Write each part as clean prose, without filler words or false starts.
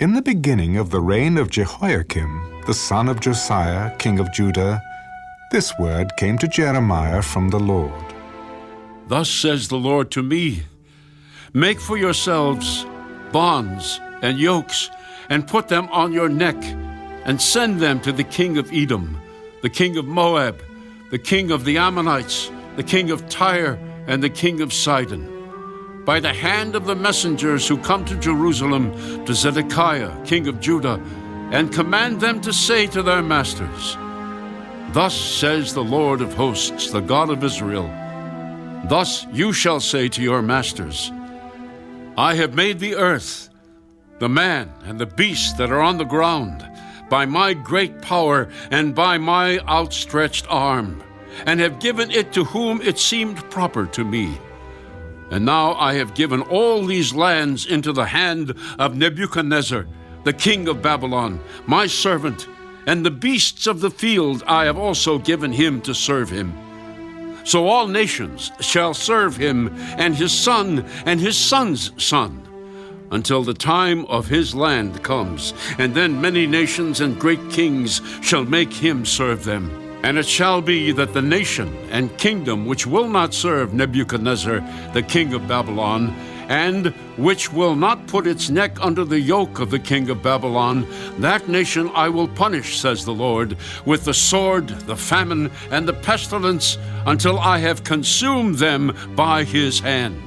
In the beginning of the reign of Jehoiakim, the son of Josiah, king of Judah, this word came to Jeremiah from the Lord. Thus says the Lord to me, make for yourselves bonds and yokes, and put them on your neck, and send them to the king of Edom, the king of Moab, the king of the Ammonites, the king of Tyre, and the king of Sidon, by the hand of the messengers who come to Jerusalem to Zedekiah, king of Judah, and command them to say to their masters, thus says the Lord of hosts, the God of Israel, thus you shall say to your masters, I have made the earth, the man and the beast that are on the ground, by my great power and by my outstretched arm, and have given it to whom it seemed proper to me. And now I have given all these lands into the hand of Nebuchadnezzar, the king of Babylon, my servant, and the beasts of the field I have also given him to serve him. So all nations shall serve him, and his son and his son's son, until the time of his land comes, and then many nations and great kings shall make him serve them. And it shall be that the nation and kingdom which will not serve Nebuchadnezzar, the king of Babylon, and which will not put its neck under the yoke of the king of Babylon, that nation I will punish, says the Lord, with the sword, the famine, and the pestilence, until I have consumed them by his hand.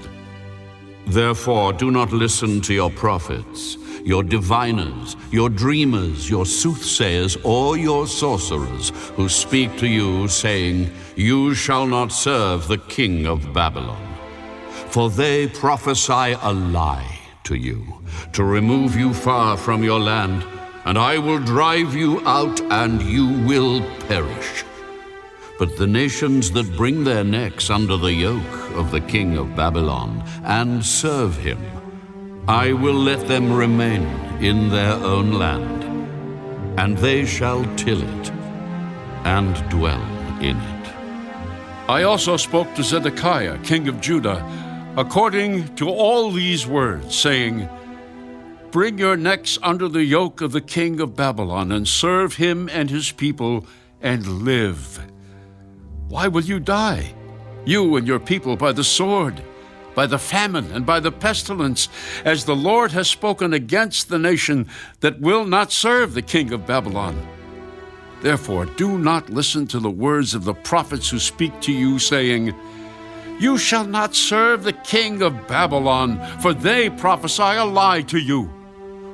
Therefore, do not listen to your prophets, your diviners, your dreamers, your soothsayers, or your sorcerers, who speak to you, saying, you shall not serve the king of Babylon. For they prophesy a lie to you, to remove you far from your land, and I will drive you out, and you will perish. But the nations that bring their necks under the yoke of the king of Babylon and serve him, I will let them remain in their own land, and they shall till it and dwell in it. I also spoke to Zedekiah, king of Judah, according to all these words, saying, bring your necks under the yoke of the king of Babylon, and serve him and his people, and live. Why will you die, you and your people, by the sword, by the famine, and by the pestilence, as the Lord has spoken against the nation that will not serve the king of Babylon? Therefore, do not listen to the words of the prophets who speak to you, saying, you shall not serve the king of Babylon, for they prophesy a lie to you.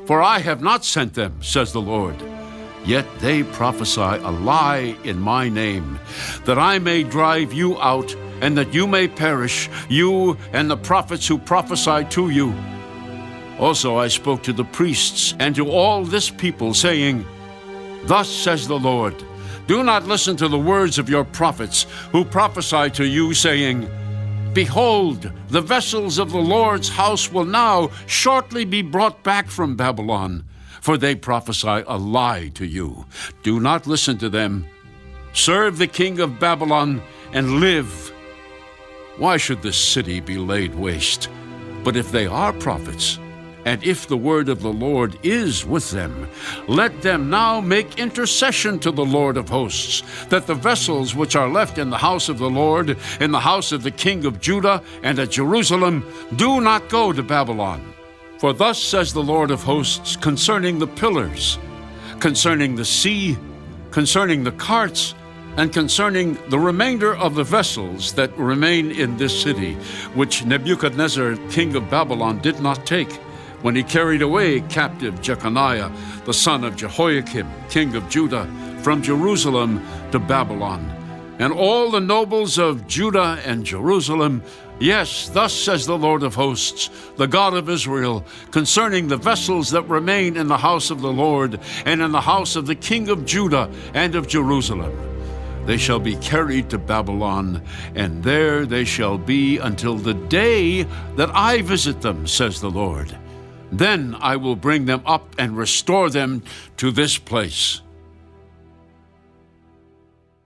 For I have not sent them, says the Lord. Yet they prophesy a lie in my name, that I may drive you out, and that you may perish, you and the prophets who prophesy to you. Also I spoke to the priests and to all this people, saying, thus says the Lord, do not listen to the words of your prophets who prophesy to you, saying, behold, the vessels of the Lord's house will now shortly be brought back from Babylon. For they prophesy a lie to you. Do not listen to them. Serve the king of Babylon and live. Why should this city be laid waste? But if they are prophets, and if the word of the Lord is with them, let them now make intercession to the Lord of hosts, that the vessels which are left in the house of the Lord, in the house of the king of Judah, and at Jerusalem, do not go to Babylon. For thus says the Lord of hosts concerning the pillars, concerning the sea, concerning the carts, and concerning the remainder of the vessels that remain in this city, which Nebuchadnezzar, king of Babylon, did not take, when he carried away captive Jeconiah, the son of Jehoiakim, king of Judah, from Jerusalem to Babylon. And all the nobles of Judah and Jerusalem, yes, thus says the Lord of hosts, the God of Israel, concerning the vessels that remain in the house of the Lord, and in the house of the king of Judah and of Jerusalem. They shall be carried to Babylon, and there they shall be until the day that I visit them, says the Lord. Then I will bring them up and restore them to this place.